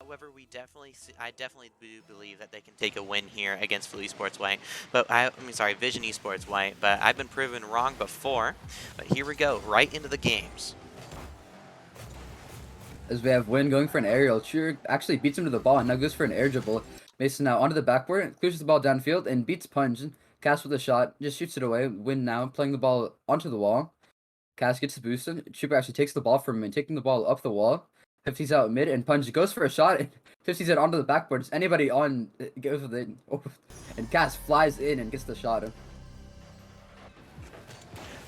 However, I definitely do believe that they can take a win here against Esports White. Sorry, Vision Esports White. But I've been proven wrong before. But here we go, right into the games. As we have Win going for an aerial. Cheer actually beats him to the ball and now goes for an air dribble. Mason now onto the backboard, clears the ball downfield and beats Punch. Cass with a shot, just shoots it away. Win now playing the ball onto the wall. Cass gets the boost. Trooper actually takes the ball from him and taking the ball up the wall. 50's out mid and Punch goes for a shot. 50's it onto the backboard. Just anybody on goes with it. And Cass flies in and gets the shot.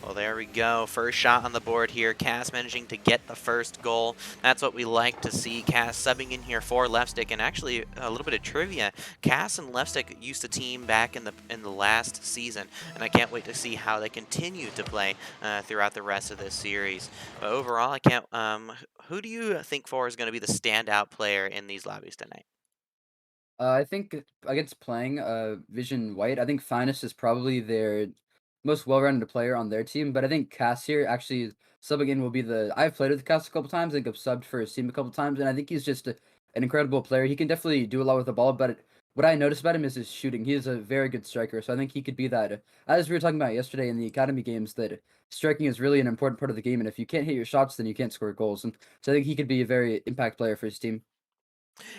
Well, there we go. First shot on the board here. Cass managing to get the first goal. That's what we like to see. Cass subbing in here for Left Stick. And actually, a little bit of trivia. Cass and Left Stick used to team back in the last season. And I can't wait to see how they continue to play throughout the rest of this series. But overall, I can't. Who do you think for is going to be the standout player in these lobbies tonight? I think against playing Vision White, I think Finest is probably their most well-rounded player on their team. But I think Cass here actually subbing in will be the. I've played with Cass a couple times. I think I've subbed for his team a couple times, and I think he's just an incredible player. He can definitely do a lot with the ball, but what I noticed about him is his shooting. He is a very good striker, so I think he could be that. As we were talking about yesterday in the academy games, that striking is really an important part of the game, and if you can't hit your shots, then you can't score goals. And so I think he could be a very impact player for his team.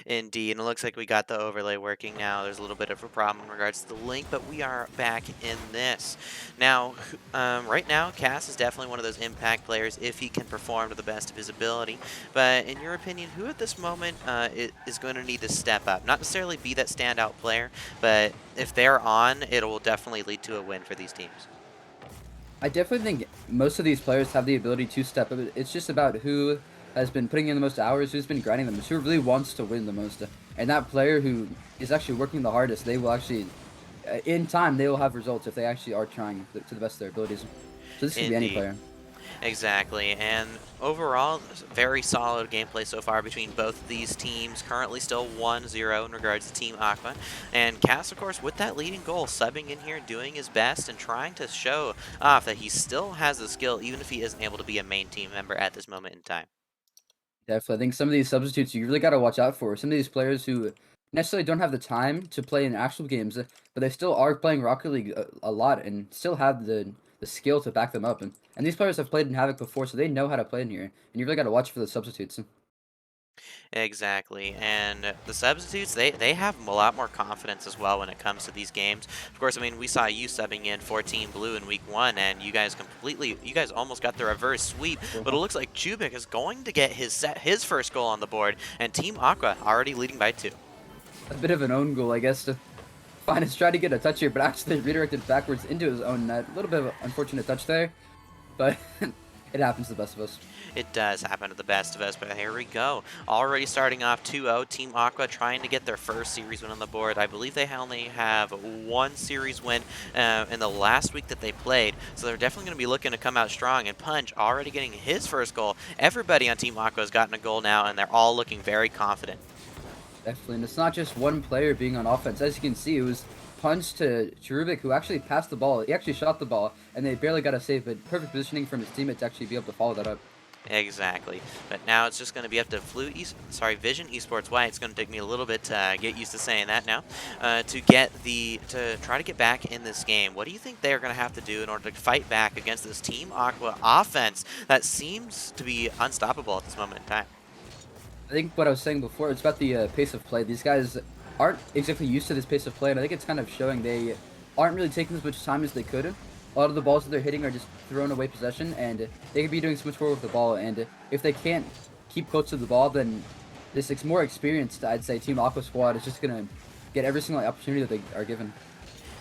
Indeed, and it looks like we got the overlay working now. There's a little bit of a problem in regards to the link, but we are back in this. Now, right now, Cass is definitely one of those impact players if he can perform to the best of his ability. But in your opinion, who at this moment is going to need to step up? Not necessarily be that standout player, but if they're on, it will definitely lead to a win for these teams. I definitely think most of these players have the ability to step up. It's just about who has been putting in the most hours, who's been grinding the most, who really wants to win the most. And that player who is actually working the hardest, they will actually, in time, they will have results if they actually are trying to the best of their abilities. So this could be any Indeed. player. Exactly, and overall, very solid gameplay so far between both of these teams. Currently still 1-0 in regards to Team Aqua. And Cass, of course, with that leading goal, subbing in here, doing his best, and trying to show off that he still has the skill, even if he isn't able to be a main team member at this moment in time. Definitely. I think some of these substitutes you really got to watch out for. Some of these players who necessarily don't have the time to play in actual games, but they still are playing Rocket League a lot and still have the skill to back them up. And these players have played in Havoc before, so they know how to play in here. And you really got to watch for the substitutes. Exactly, and the substitutes, they have a lot more confidence as well when it comes to these games. Of course, I mean, we saw you subbing in 14 Blue in week 1, and you guys almost got the reverse sweep, but it looks like Chubik is going to get his first goal on the board, and Team Aqua already leading by 2. A bit of an own goal, I guess, to Finest try to get a touch here, but actually redirected backwards into his own net. A little bit of an unfortunate touch there, but it happens to the best of us. It does happen to the best of us, but here we go. Already starting off 2-0, Team Aqua trying to get their first series win on the board. I believe they only have one series win in the last week that they played, so they're definitely going to be looking to come out strong. And Punch already getting his first goal. Everybody on Team Aqua has gotten a goal now, and they're all looking very confident. Definitely, and it's not just one player being on offense. As you can see, it was Punch to Cherubic who actually passed the ball. He actually shot the ball, and they barely got a save, but perfect positioning from his teammate to actually be able to follow that up. Exactly. But now it's just going to be up to Vision Esports White. It's going to take me a little bit to get used to saying that now. To try to get back in this game. What do you think they're going to have to do in order to fight back against this Team Aqua offense that seems to be unstoppable at this moment in time? I think what I was saying before, it's about the pace of play. These guys aren't exactly used to this pace of play, and I think it's kind of showing they aren't really taking as much time as they could. A lot of the balls that they're hitting are just thrown away possession, and they could be doing so much more with the ball. And if they can't keep close to the ball, then this more experienced, I'd say, Team Aqua squad is just going to get every single opportunity that they are given.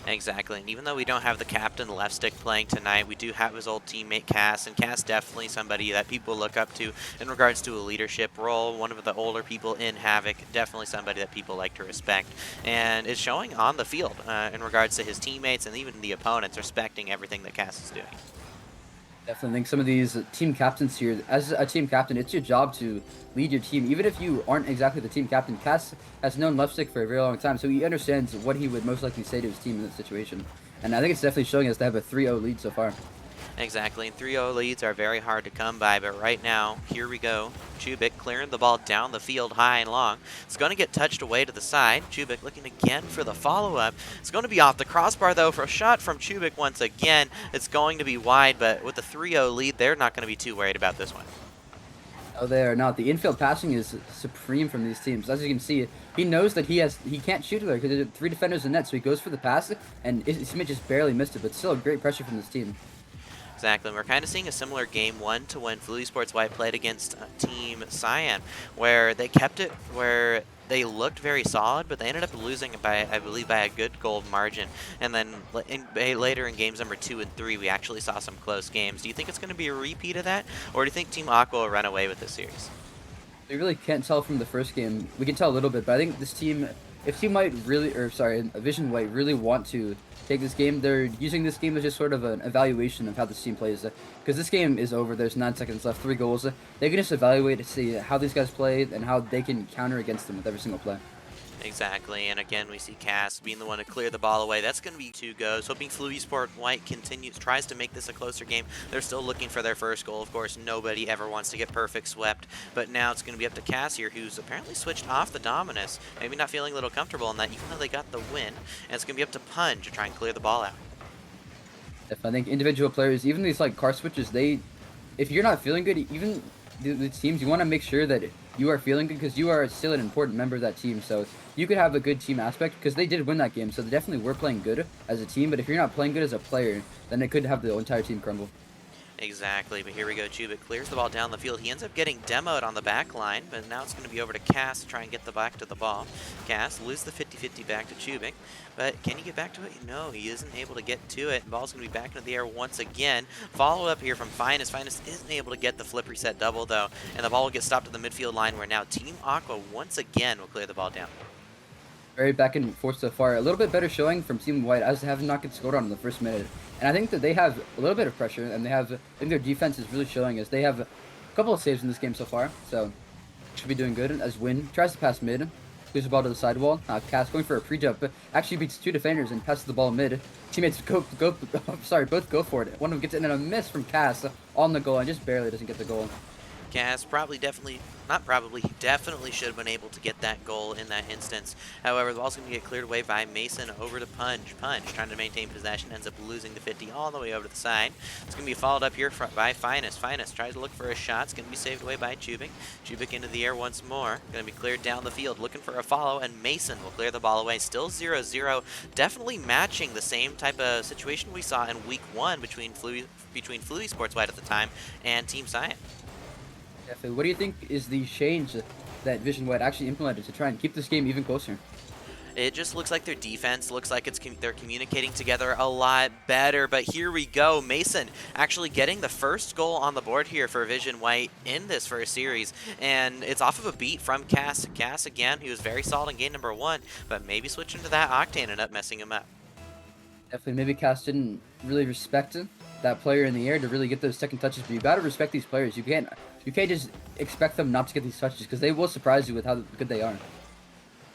Exactly, and even though we don't have the captain Left Stick playing tonight, we do have his old teammate Cass, and Cass definitely somebody that people look up to in regards to a leadership role, one of the older people in Havoc, definitely somebody that people like to respect, and is showing on the field in regards to his teammates and even the opponents respecting everything that Cass is doing. Definitely think some of these team captains here, as a team captain, it's your job to lead your team. Even if you aren't exactly the team captain, Cass has known Left Stick for a very long time, so he understands what he would most likely say to his team in this situation. And I think it's definitely showing us they have a 3-0 lead so far. Exactly, and 3-0 leads are very hard to come by, but right now, here we go. Chubik clearing the ball down the field high and long. It's going to get touched away to the side. Chubik looking again for the follow-up. It's going to be off the crossbar, though, for a shot from Chubik once again. It's going to be wide, but with the 3-0 lead, they're not going to be too worried about this one. Oh, they are not. The infield passing is supreme from these teams. As you can see, he knows that he can't shoot there because there are 3 defenders in net, so he goes for the pass, and Smith just barely missed it, but still great pressure from this team. Exactly, and we're kind of seeing a similar game one to when Fluid Sports White played against Team Cyan, where they kept it where they looked very solid, but they ended up losing by, I believe, by a good goal margin. And then later in games number 2 and 3, we actually saw some close games. Do you think it's going to be a repeat of that, or do you think Team Aqua will run away with this series? We really can't tell from the first game. We can tell a little bit, but I think this team, if Team White really, or sorry, Vision White really want to take this game, they're using this game as just sort of an evaluation of how this team plays. Because this game is over, there's 9 seconds left, 3 goals. They can just evaluate to see how these guys play and how they can counter against them with every single play. Exactly, and again we see Cass being the one to clear the ball away. That's going to be 2 goes. Hoping Fluid Sport White tries to make this a closer game. They're still looking for their first goal. Of course, nobody ever wants to get perfect swept, but now it's going to be up to Cass here, who's apparently switched off the Dominus. Maybe not feeling a little comfortable in that, even though they got the win. And it's going to be up to Punj to try and clear the ball out. If I think individual players, even these like car switches, if you're not feeling good, even the teams, you want to make sure that you are feeling good because you are still an important member of that team. So you could have a good team aspect because they did win that game. So they definitely were playing good as a team. But if you're not playing good as a player, then it could have the entire team crumble. Exactly, but here we go. Chubik clears the ball down the field. He ends up getting demoed on the back line, but now it's going to be over to Cass to try and get the back to the ball. Cass loses the 50-50 back to Chubik, but can he get back to it? No, he isn't able to get to it. The ball's going to be back into the air once again. Follow up here from Finest. Finest isn't able to get the flip reset double, though, and the ball will get stopped at the midfield line where now Team Aqua once again will clear the ball down. Very back and forth so far. A little bit better showing from Team White as they have not get scored on in the first minute. And I think that they have a little bit of pressure, and I think their defense is really showing as they have a couple of saves in this game so far. So should be doing good as Win tries to pass mid. Gives the ball to the sidewall. Cass going for a pre-jump, but actually beats 2 defenders and passes the ball mid. Teammates both go for it. One of them gets it and a miss from Cass on the goal and just barely doesn't get the goal. Cass he definitely should have been able to get that goal in that instance. However, the ball's going to get cleared away by Mason over to Punj. Punj trying to maintain possession, ends up losing the 50 all the way over to the side. It's going to be followed up here by Finest. Finest tries to look for a shot. It's going to be saved away by Chubik. Chubik into the air once more. Going to be cleared down the field, looking for a follow, and Mason will clear the ball away. Still 0-0. Definitely matching the same type of situation we saw in Week 1 between Fluid Sports White at the time and Team Cyan. Definitely. What do you think is the change that Vision White actually implemented to try and keep this game even closer? It just looks like their defense looks like they're communicating together a lot better. But here we go. Mason actually getting the first goal on the board here for Vision White in this first series. And it's off of a beat from Cass. Cass, again, he was very solid in game number 1, but maybe switching to that Octane ended up messing him up. Definitely. Maybe Cass didn't really respect that player in the air to really get those second touches. But you got to respect these players. You can't just expect them not to get these touches because they will surprise you with how good they are.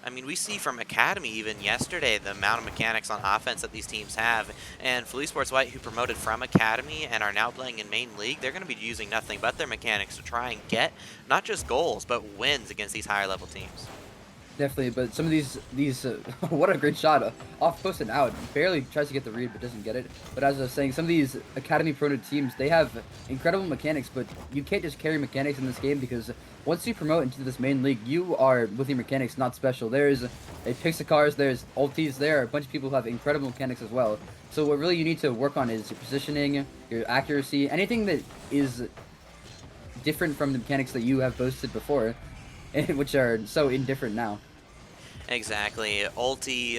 I mean, we see from Academy even yesterday the amount of mechanics on offense that these teams have. And Fluid Sports White, who promoted from Academy and are now playing in main league, they're going to be using nothing but their mechanics to try and get not just goals, but wins against these higher level teams. Definitely, but some of these what a great shot, off post and out. Barely tries to get the read, but doesn't get it. But as I was saying, some of these academy promoted teams, they have incredible mechanics, but you can't just carry mechanics in this game because once you promote into this main league, you are with your mechanics not special. There's a Pixicars, there's ultis, there are a bunch of people who have incredible mechanics as well. So what really you need to work on is your positioning, your accuracy, anything that is different from the mechanics that you have boasted before, which are so indifferent now. Exactly. Ulti,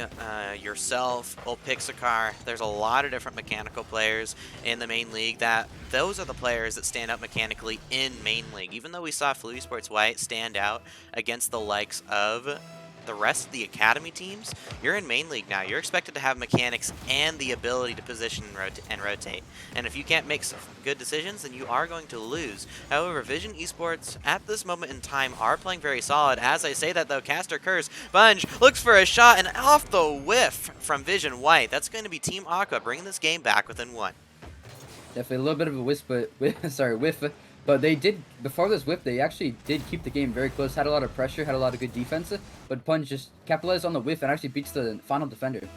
yourself, Pixacar, there's a lot of different mechanical players in the main league those are the players that stand out mechanically in main league. Even though we saw Fluid Sports White stand out against the likes of the rest of the academy teams, you're in main league now. You're expected to have mechanics and the ability to position and rotate. And if you can't make some good decisions, then you are going to lose. However, Vision Esports at this moment in time are playing very solid. As I say that though, Caster Curse, Bunge looks for a shot and off the whiff from Vision White. That's going to be Team Aqua bringing this game back within 1. Definitely a little bit of a whiff, but sorry, whiff. But they did before this whiff. They actually did keep the game very close. Had a lot of pressure. Had a lot of good defense. But Punch just capitalized on the whiff and actually beats the final defender.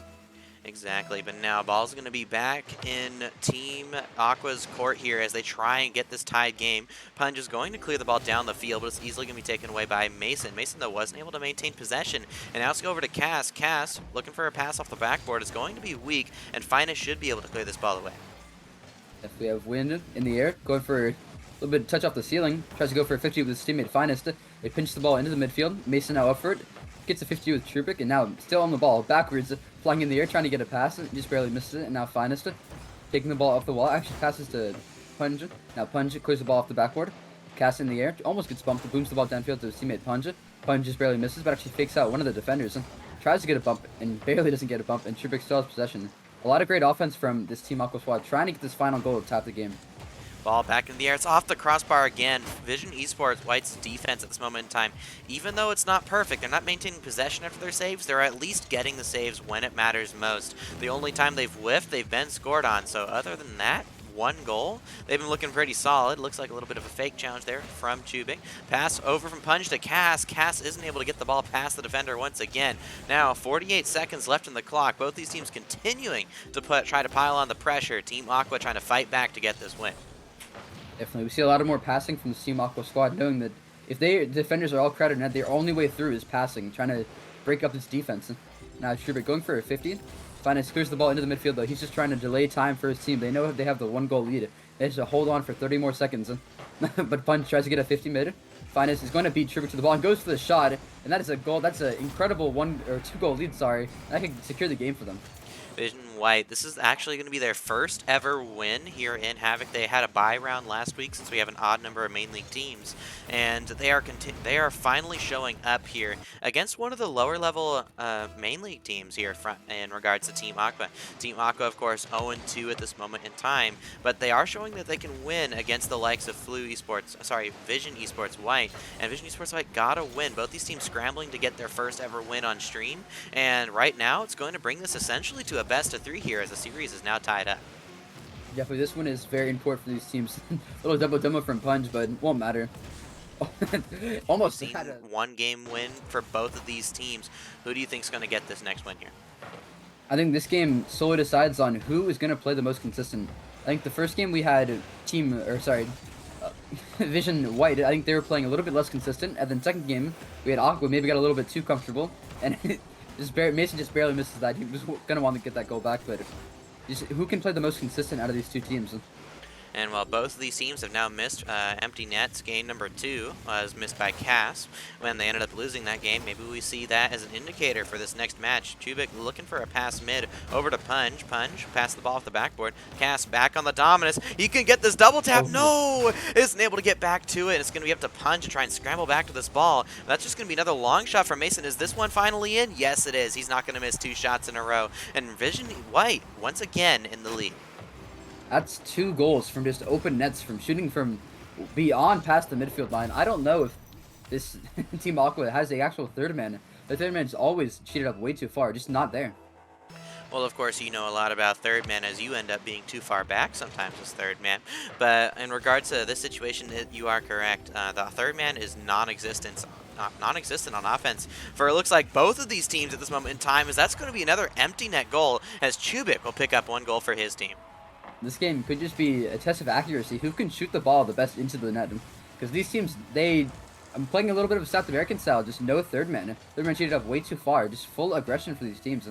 Exactly, but now ball's going to be back in Team Aqua's court here as they try and get this tied game. Punj is going to clear the ball down the field, but it's easily going to be taken away by Mason. Mason, though, wasn't able to maintain possession. And now let's go over to Cass. Cass, looking for a pass off the backboard, is going to be weak, and Finest should be able to clear this ball away. If we have wind in the air, going for a little bit of touch off the ceiling, tries to go for a 50 with his teammate Finest. They pinch the ball into the midfield. Mason now up for it. Gets a 50 with Trubik, and now still on the ball, backwards, flying in the air, trying to get a pass, and just barely misses it, and now Finest taking the ball off the wall, actually passes to Punj. Now Punj clears the ball off the backboard, Cass in the air, almost gets bumped, booms the ball downfield to his teammate Punj. Punj just barely misses, but actually fakes out one of the defenders, and tries to get a bump, and barely doesn't get a bump, and Trubik still has possession. A lot of great offense from this Team Aqua squad, trying to get this final goal to top the game. Ball back in the air. It's off the crossbar again. Vizion Esports, White's defense at this moment in time, even though it's not perfect, they're not maintaining possession after their saves, they're at least getting the saves when it matters most. The only time they've whiffed, they've been scored on. So other than that, one goal, they've been looking pretty solid. Looks like a little bit of a fake challenge there from Chubik. Pass over from Punch to Cass. Cass isn't able to get the ball past the defender once again. Now 48 seconds left in the clock. Both these teams continuing to try to pile on the pressure. Team Aqua trying to fight back to get this win. Definitely. We see a lot of more passing from the Team Aqua squad, knowing that if the defenders are all crowded net, their only way through is passing, trying to break up this defense. Now Schubert going for a 50. Finance clears the ball into the midfield, though. He's just trying to delay time for his team. They know they have the 1-goal lead. They have to hold on for 30 more seconds. But Punch tries to get a 50 mid. Finance is going to beat Schubert to the ball and goes for the shot. And that is a goal. That's an incredible 2-goal lead, sorry. That can secure the game for them. Vizion White, this is actually going to be their first ever win here in Havoc. They had a bye round last week since we have an odd number of main league teams, and they are finally showing up here against one of the lower level main league teams here in regards to Team Aqua. Team Aqua, of course, 0-2 at this moment in time, but they are showing that they can win against the likes of Vizion Esports White, and Vizion Esports White gotta win. Both these teams scrambling to get their first ever win on stream, and right now it's going to bring this essentially to a best of 3 here as the series is now tied up. Definitely, this one is very important for these teams. A little double demo from Punch, but it won't matter. Almost seen one game win for both of these teams. Who do you think is going to get this next win here? I think this game solely decides on who is going to play the most consistent. I think the first game we had Vizion White. I think they were playing a little bit less consistent. And then second game we had Aqua. Maybe got a little bit too comfortable, and Mason just barely misses that. He was going to want to get that goal back, but just who can play the most consistent out of these two teams? And while both of these teams have now missed empty nets, game number 2 was missed by Cass when they ended up losing that game. Maybe we see that as an indicator for this next match. Chubik looking for a pass mid over to Punch. Punch pass the ball off the backboard. Cass back on the dominance. He can get this double tap. No! Isn't able to get back to it. It's going to be up to Punch to try and scramble back to this ball. That's just going to be another long shot from Mason. Is this one finally in? Yes, it is. He's not going to miss 2 shots in a row. And Vizion White, once again, in the lead. That's 2 goals from just open nets, from shooting from beyond past the midfield line. I don't know if this Team Aqua has the actual third man. The third man's always cheated up way too far, just not there. Well, of course, you know a lot about third man as you end up being too far back sometimes as third man. But in regards to this situation, you are correct. The third man is non-existent on offense for it looks like both of these teams at this moment in time, as that's going to be another empty net goal as Chubik will pick up 1 goal for his team. This game could just be a test of accuracy. Who can shoot the ball the best into the net? Because these teams, I'm playing a little bit of a South American style, just no third man. Third man cheated up way too far, just full aggression for these teams.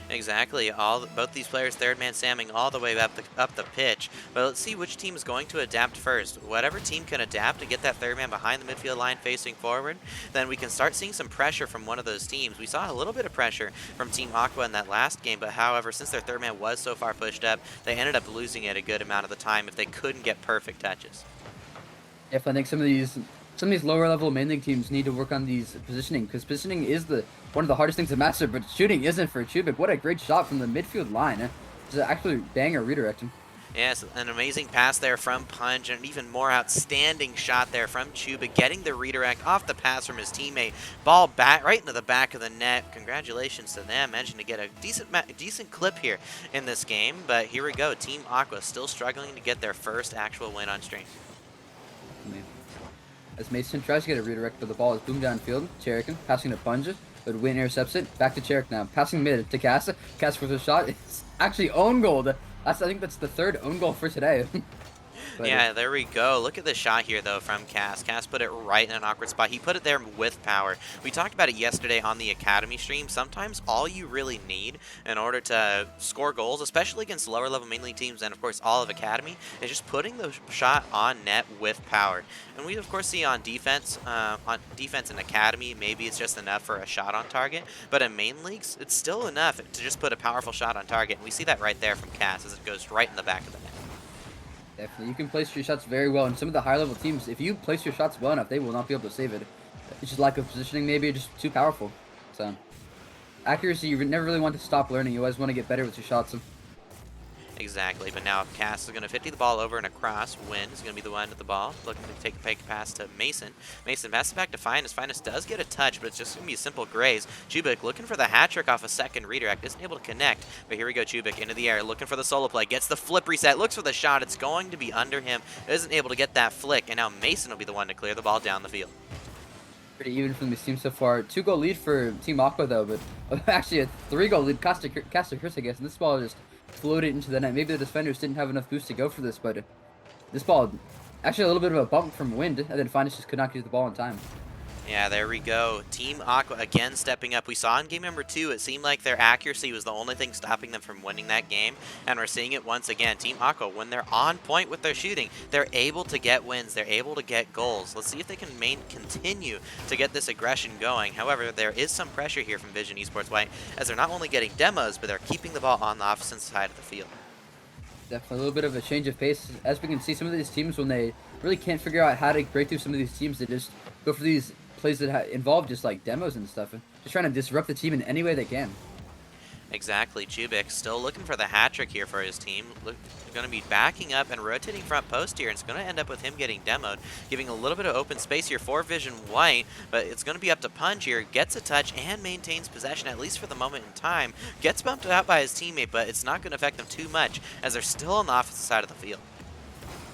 Exactly. Both these players, third man samming all the way up the pitch. But let's see which team is going to adapt first. Whatever team can adapt and get that third man behind the midfield line facing forward, then we can start seeing some pressure from one of those teams. We saw a little bit of pressure from Team Aqua in that last game, but however, since their third man was so far pushed up, they ended up losing it a good amount of the time if they couldn't get perfect touches. If I think some of these lower level main league teams need to work on these positioning, because positioning is one of the hardest things to master, but shooting isn't for Chubik. What a great shot from the midfield line. It's actually banger redirecting. Yes, an amazing pass there from Punch, and an even more outstanding shot there from Chuba, getting the redirect off the pass from his teammate. Ball back right into the back of the net. Congratulations to them, managing to get a decent clip here in this game. But here we go, Team Aqua still struggling to get their first actual win on stream. Definitely. As Mason tries to get a redirect, but the ball is boomed downfield. Cherrican passing to Punja, but Win intercepts it. Back to Cherrick now, passing mid to Casa. Casa with a shot. It's actually own goal. I think that's the third own goal for today. but Yeah, there we go. Look at the shot here, though, from Cass. Cass put it right in an awkward spot. He put it there with power. We talked about it yesterday on the Academy stream. Sometimes all you really need in order to score goals, especially against lower-level main league teams and, of course, all of Academy, is just putting the shot on net with power. And we, of course, see on defense in Academy, maybe it's just enough for a shot on target. But in main leagues, it's still enough to just put a powerful shot on target. And we see that right there from Cass as it goes right in the back of the net. definitely, you can place your shots very well. And some of the higher level teams, if you place your shots well enough, they will not be able to save it. It's just lack of positioning, maybe just too powerful. So accuracy, you never really want to stop learning. You always want to get better with your shots. Exactly, but now Cass is going to 50 the ball over and across. Win is going to be the one with the ball, looking to take a fake pass to Mason. Mason passes back to Finest. Finest does get a touch, but it's just going to be a simple graze. Chubik looking for the hat trick off a second redirect. Isn't able to connect, but here we go. Chubik into the air, looking for the solo play. Gets the flip reset, looks for the shot. It's going to be under him. Isn't able to get that flick, and now Mason will be the one to clear the ball down the field. Pretty even from this team so far. 2-goal lead for Team Aqua though, but actually a 3-goal lead. Costa Chris, I guess. And this ball just floated into the net. Maybe the defenders didn't have enough boost to go for this, but this ball actually a little bit of a bump from wind, and then Finest just could not get the ball in time. Yeah, there we go. Team Aqua again stepping up. We saw in game number 2, it seemed like their accuracy was the only thing stopping them from winning that game, and we're seeing it once again. Team Aqua, when they're on point with their shooting, they're able to get wins. They're able to get goals. Let's see if they can continue to get this aggression going. However, there is some pressure here from Vizion Esports White, as they're not only getting demos, but they're keeping the ball on the opposite side of the field. Definitely a little bit of a change of pace. As we can see, some of these teams, when they really can't figure out how to break through some of these teams, they just go for these plays that involve just like demos and stuff, and just trying to disrupt the team in any way they can. Exactly. Chubik still looking for the hat trick here for his team. Going to be backing up and rotating front post here. And it's going to end up with him getting demoed, giving a little bit of open space here for Vizion White. But it's going to be up to Punch here. Gets a touch and maintains possession, at least for the moment in time. Gets bumped out by his teammate, but it's not going to affect them too much, as they're still on the opposite side of the field.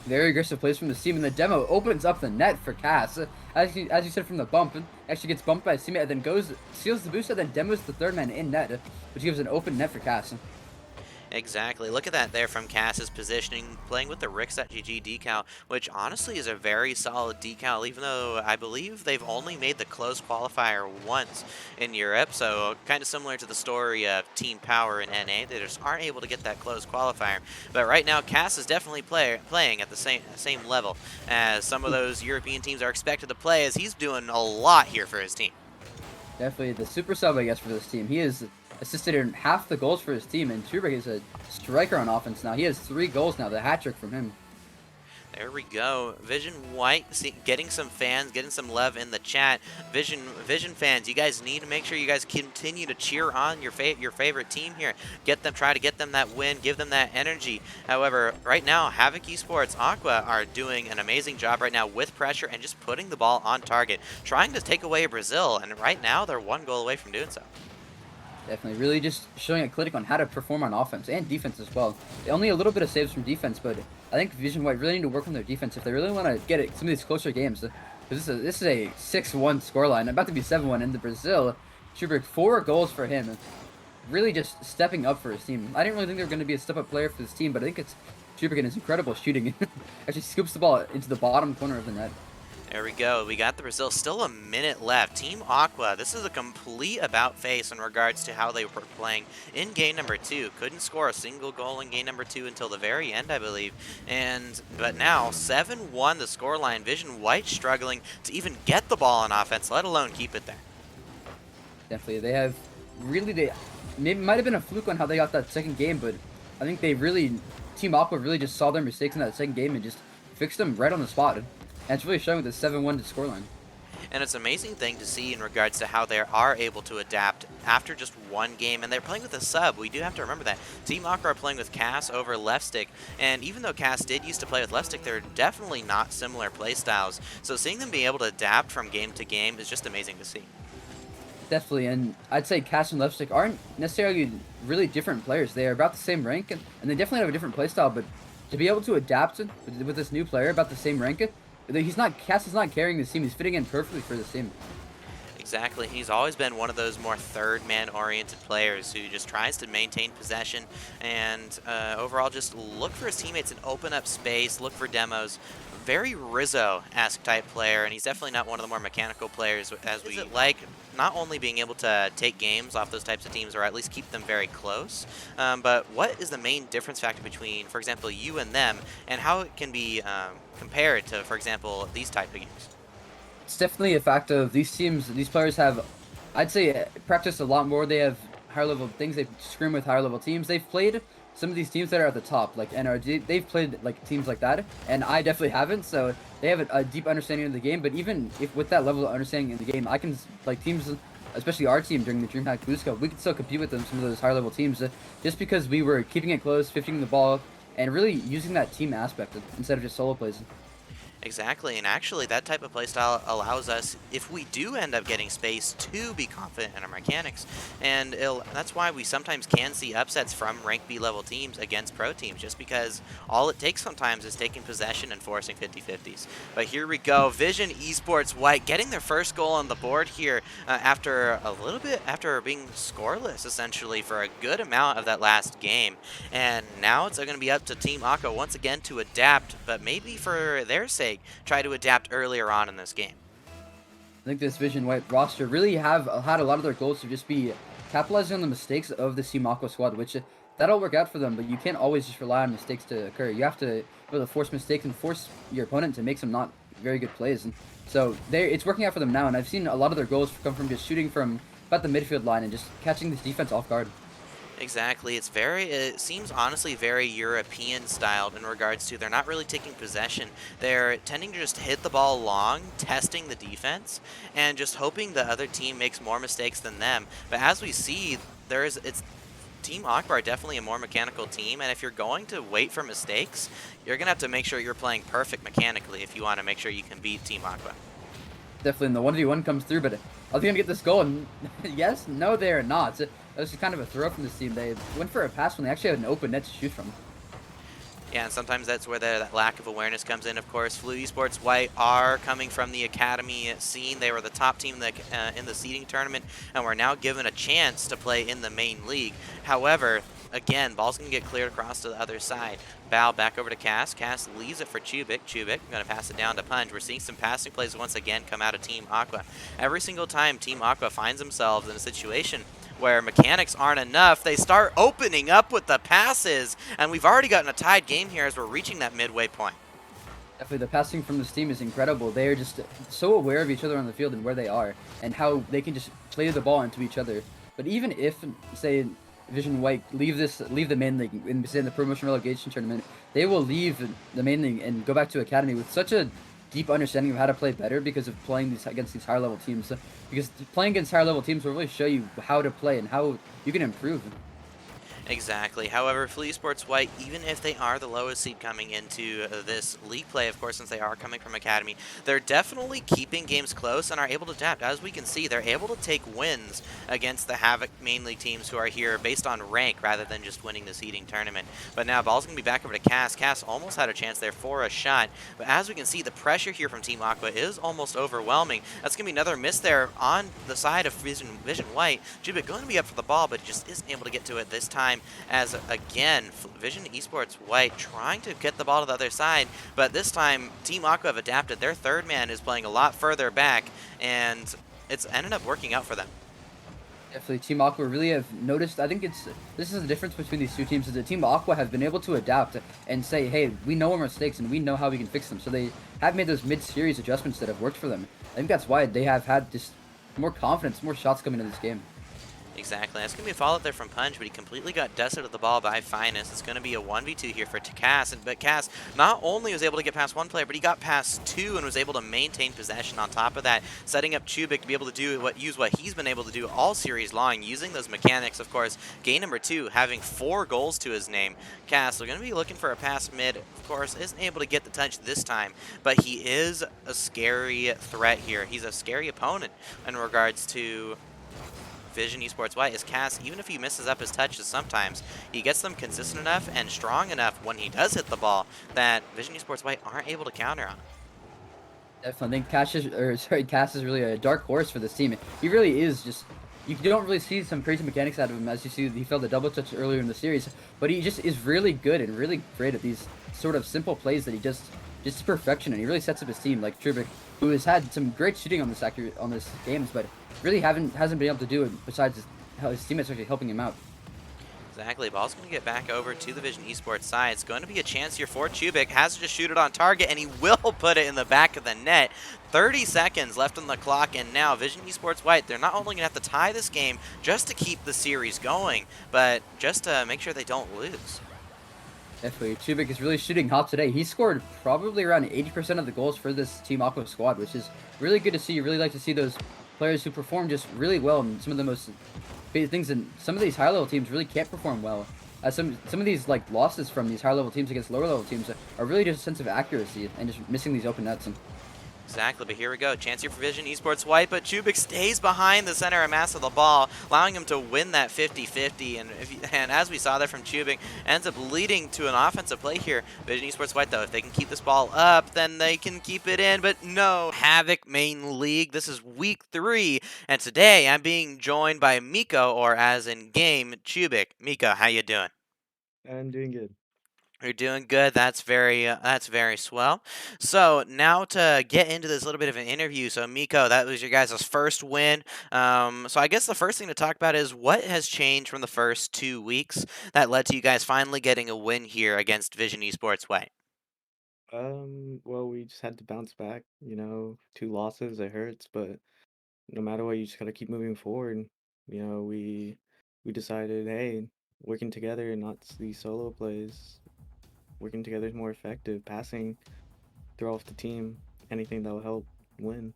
Very aggressive plays from this team, and the demo opens up the net for Cass. As you said from the bump, actually gets bumped by his teammate, and then goes, steals the boost, and then demos the third man in net, which gives an open net for Cass. Exactly. Look at that there from Cass's positioning, playing with the Rix.GG decal, which honestly is a very solid decal, even though I believe they've only made the close qualifier once in Europe. So kind of similar to the story of Team Power in NA. They just aren't able to get that close qualifier. But right now, Cass is definitely playing at the same level as some of those European teams are expected to play, as he's doing a lot here for his team. Definitely the super sub, I guess, for this team. He is assisted in half the goals for his team, and Trubrick is a striker on offense now. He has 3 goals now, the hat trick from him. There we go. Vizion White getting some fans, getting some love in the chat. Vizion fans, you guys need to make sure you guys continue to cheer on your favorite team here. Try to get them that win, give them that energy. However, right now, Havoc Esports Aqua are doing an amazing job right now with pressure and just putting the ball on target, trying to take away Brazil, and right now they're 1 goal away from doing so. Definitely, really just showing a clinic on how to perform on offense and defense as well. Only a little bit of saves from defense, but I think Vizion White really need to work on their defense if they really want to get some of these closer games. Because this is a 6-1 scoreline, about to be 7-1 in the Brazil. Trubrick, 4 goals for him. Really just stepping up for his team. I didn't really think they were going to be a step-up player for this team, but I think it's Trubrick and his incredible shooting. Actually scoops the ball into the bottom corner of the net. There we go. We got the Brazil. Still a minute left. Team Aqua, this is a complete about-face in regards to how they were playing in game number 2. Couldn't score a single goal in game number 2 until the very end, I believe. But now, 7-1 the scoreline. Vizion White struggling to even get the ball on offense, let alone keep it there. Definitely. They have really, maybe might have been a fluke on how they got that second game, but I think Team Aqua really just saw their mistakes in that second game and just fixed them right on the spot. And it's really showing with the 7-1 to scoreline. And it's an amazing thing to see in regards to how they are able to adapt after just one game. And they're playing with a sub. We do have to remember that. Team Aqua are playing with Cass over Left Stick. And even though Cass did used to play with Left Stick, they're definitely not similar playstyles. So seeing them be able to adapt from game to game is just amazing to see. Definitely, and I'd say Cass and Lipstick aren't necessarily really different players. They are about the same rank, and they definitely have a different playstyle. But to be able to adapt with this new player about the same rank, he's not Cass is not carrying this team. He's fitting in perfectly for this team. Exactly. He's always been one of those more third man oriented players who just tries to maintain possession and overall just look for his teammates and open up space, look for demos. Very Rizzo-esque type player, and he's definitely not one of the more mechanical players as we like not only being able to take games off those types of teams or at least keep them very close, but what is the main difference factor between, for example, you and them, and how it can be compared to, for example, these type of games? It's definitely a fact of these teams. These players have, I'd say, practiced a lot more. They have higher level things. They scrim with higher level teams. They've played some of these teams that are at the top, like NRG. They've played like teams like that, and I definitely haven't. So they have a deep understanding of the game. But even if with that level of understanding in the game, I can like teams, especially our team during the DreamHack Boost Cup, we could still compete with them. Some of those higher level teams, just because we were keeping it close, 50ing the ball, and really using that team aspect instead of just solo plays. Exactly, and actually that type of playstyle allows us, if we do end up getting space, to be confident in our mechanics, and that's why we sometimes can see upsets from rank B level teams against pro teams, just because all it takes sometimes is taking possession and forcing 50-50s. But here we go, Vizion Esports White getting their first goal on the board here after being scoreless essentially for a good amount of that last game, and now it's going to be up to Team Aqua once again to adapt, but maybe for their sake try to adapt earlier on in this game. I think this Vizion White roster really have had a lot of their goals to just be capitalizing on the mistakes of the Team Aqua squad, which that'll work out for them, but you can't always just rely on mistakes to occur. You have to be able to force mistakes and force your opponent to make some not very good plays. And so it's working out for them now, and I've seen a lot of their goals come from just shooting from about the midfield line and just catching this defense off guard. Exactly. It seems honestly very European styled in regards to they're not really taking possession. They're tending to just hit the ball long, testing the defense, and just hoping the other team makes more mistakes than them. But as we see, it's Team Aqua are definitely a more mechanical team, and if you're going to wait for mistakes, you're going to have to make sure you're playing perfect mechanically if you want to make sure you can beat Team Aqua. Definitely, and the 1v1 comes through, but are they going to get this goal? And yes, no, they're not. That was kind of a throw from this team. They went for a pass when they actually had an open net to shoot from. Yeah, and sometimes that's where that lack of awareness comes in, of course. Flu Esports White are coming from the academy scene. They were the top team in the seeding tournament, and were now given a chance to play in the main league. However, again, ball's going to get cleared across to the other side. Bow back over to Cass. Cass leaves it for Chubik. Chubik going to pass it down to Punch. We're seeing some passing plays once again come out of Team Aqua. Every single time Team Aqua finds themselves in a situation where mechanics aren't enough, they start opening up with the passes, and we've already gotten a tied game here as we're reaching that midway point. Definitely, the passing from this team is incredible. They are just so aware of each other on the field and where they are, and how they can just play the ball into each other. But even if, say, Vizion White leave the main league in, say, the promotion relegation tournament, they will leave the main league and go back to academy with such a deep understanding of how to play better because of playing against these higher level teams. Because playing against higher level teams will really show you how to play and how you can improve. Exactly. However, Flu Esports White, even if they are the lowest seed coming into this league play, of course, since they are coming from Academy, they're definitely keeping games close and are able to adapt. As we can see, they're able to take wins against the Havoc main league teams who are here based on rank rather than just winning the seeding tournament. But now ball's going to be back over to Cass. Cass almost had a chance there for a shot, but as we can see, the pressure here from Team Aqua is almost overwhelming. That's going to be another miss there on the side of Vizion White. Jubik going to be up for the ball, but just isn't able to get to it this time. As again, Vizion Esports White trying to get the ball to the other side, but this time Team Aqua have adapted. Their third man is playing a lot further back, and it's ended up working out for them. Definitely, Team Aqua really have noticed. I think this is the difference between these two teams. Is that Team Aqua have been able to adapt and say, hey, we know our mistakes and we know how we can fix them. So they have made those mid-series adjustments that have worked for them. I think that's why they have had just more confidence, more shots coming into this game. Exactly. That's going to be a follow-up there from Punch, but he completely got dusted of the ball by Finest. It's going to be a 1v2 here for Cass, but Cass not only was able to get past one player, but he got past two and was able to maintain possession on top of that, setting up Chubik to be able to use what he's been able to do all series long, using those mechanics, of course. Game number 2, having 4 goals to his name. Cass, we're going to be looking for a pass mid, of course, isn't able to get the touch this time, but he is a scary threat here. He's a scary opponent in regards to Vizion Esports White is Cass, even if he misses up his touches sometimes, he gets them consistent enough and strong enough when he does hit the ball that Vizion Esports White aren't able to counter on. Definitely, I think Cass is really a dark horse for this team. He really is just. You don't really see some crazy mechanics out of him, as you see he failed a double touch earlier in the series, but he just is really good and really great at these sort of simple plays that he just perfection, and he really sets up his team like Trubik, who has had some great shooting on this games, but really hasn't been able to do it besides his teammates actually helping him out. Exactly. Ball's going to get back over to the Vizion Esports side. It's going to be a chance here for Chubik. Has to just shoot it on target, and he will put it in the back of the net. 30 seconds left on the clock, and now Vizion Esports White, they're not only going to have to tie this game just to keep the series going, but just to make sure they don't lose. Definitely, Chubik is really shooting hot today. He scored probably around 80% of the goals for this Team Aqua squad, which is really good to see. You really like to see those players who perform just really well in some of the most big things. And some of these high level teams really can't perform well. Some of these like losses from these high level teams against lower level teams are really just a sense of accuracy and just missing these open nets. And Exactly, but here we go. Chance here for Vizion Esports White, but Chubik stays behind the center and mass of the ball, allowing him to win that 50-50. And as we saw there from Chubik, ends up leading to an offensive play here. Vizion Esports White, though, if they can keep this ball up, then they can keep it in. But no, Havoc main league. This is week 3, and today I'm being joined by Miko, or as in game, Chubik. Miko, how you doing? I'm doing good. You're doing good. That's very swell. So now to get into this little bit of an interview. So Miko, that was your guys' first win. So I guess the first thing to talk about is what has changed from the first 2 weeks that led to you guys finally getting a win here against Vision Esports White. Well, we just had to bounce back, 2 losses, it hurts, but no matter what, you just gotta keep moving forward. We decided, hey, working together, not these solo plays. Working together is more effective. Passing, throw off the team, anything that will help win.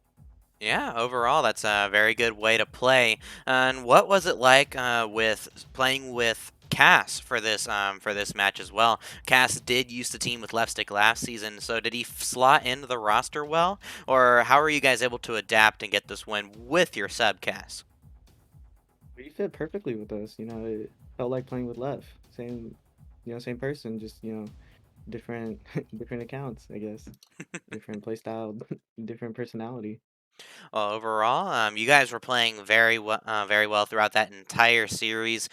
Yeah, overall, that's a very good way to play. And what was it like with playing with Cass for this match as well? Cass did use the team with Left Stick last season, so did he slot into the roster well, or how are you guys able to adapt and get this win with your sub Cass? But he fit perfectly with us. It felt like playing with Left. Same person, just different different accounts, I guess. Different play style, different personality. Overall, you guys were playing very well throughout that entire series.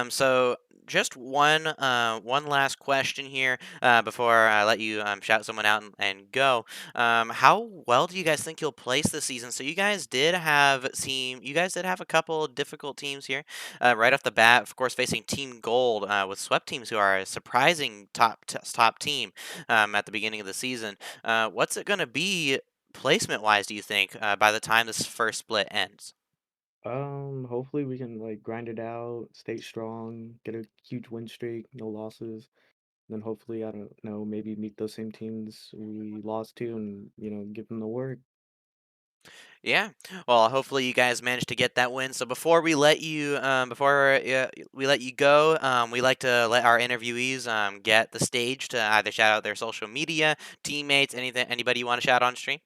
So just one last question here before I let you shout someone out and go. How well do you guys think you'll place this season? So you guys did have a couple difficult teams here right off the bat. Of course, facing Team Gold with swept teams who are a surprising top team at the beginning of the season. What's it going to be placement wise, do you think, by the time this first split ends? Hopefully we can like grind it out, stay strong, get a huge win streak, no losses. Then hopefully, I don't know, maybe meet those same teams we lost to and, give them the work. Yeah. Well, hopefully you guys managed to get that win. So before we let you go, we like to let our interviewees get the stage to either shout out their social media, teammates, anybody you want to shout on stream.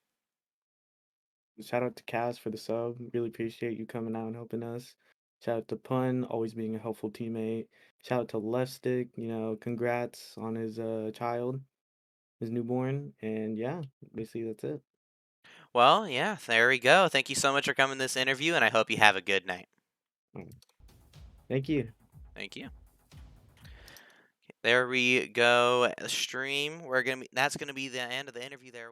Shout out to Cass for the sub. Really appreciate you coming out and helping us. Shout out to Pun, always being a helpful teammate. Shout out to Left Stick, congrats on his child, his newborn. And yeah, basically that's it. Well, yeah, there we go. Thank you so much for coming to this interview, and I hope you have a good night. Thank you. Thank you. There we go. Stream. That's gonna be the end of the interview there.